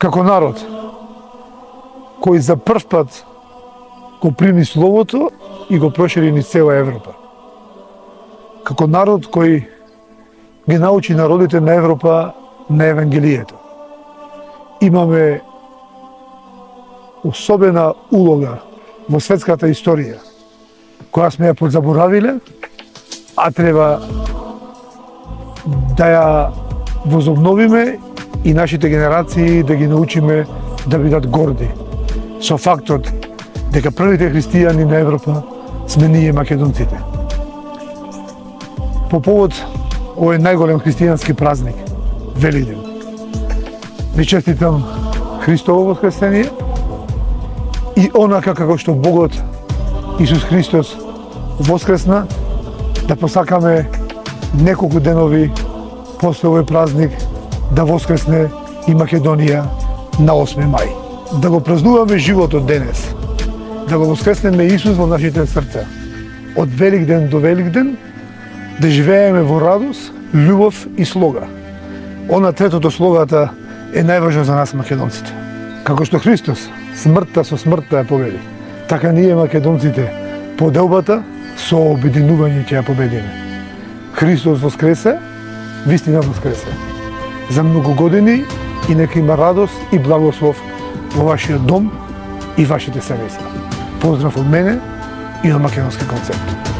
како народ кој за прв пат го прими Словото и го прошири низ цела Европа. Како народ кој ги научи народите на Европа на Евангелието. Имаме особена улога во светската историја, која сме ја подзаборавиле, а треба да ја возобновиме и нашите генерации да ги научиме да бидат горди со фактот дека првите христијани на Европа сме ние македонците. По повод овој најголем христијански празник, Великден, ви честитам Христово воскресение и онака како што Богот Исус Христос воскресна, да посакаме неколку денови после овој празник да воскресне и Македонија на 8 мај. Да го празнуваме животот денес, да го воскреснеме Исус во нашите срца. Од Великден до Великден да живееме во радост, љубов и слога. Она третото, слогата, е најважно за нас македонците. Како што Христос смртта со смртта ја победи, така ние македонците поделбата со обединување ќе ја победиме. Христос воскресе, вистина воскресе. За многу години и нека има радост и благослов во вашиот дом и вашите семејства. Поздрав од мене и од Македонски концерт.